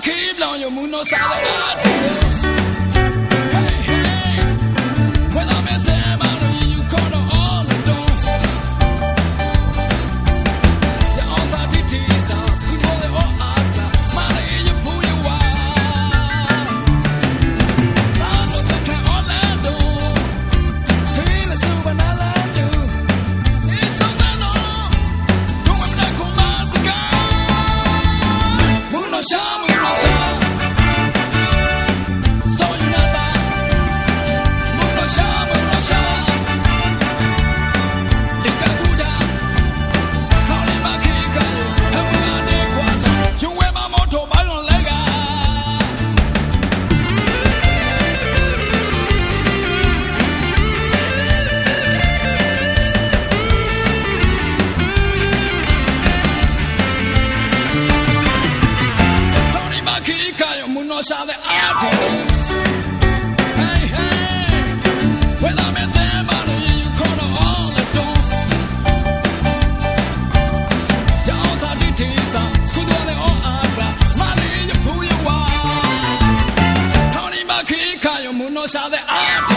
keep on your moon no salad. Hey, hey, when I'm a Sam, you call all the door. The answer to this is good for the whole answer. Money, you pull your wild. I'm not the kind of land. Feel the super land. It's so bad. Don't want to come out the guy. Moon no shine. Shall the art? Hey, hey, when I'm in somebody, you call all the door. Down the details, good on the all money, you pull your wire. Tony Maki, Kayo Muno, shall the art?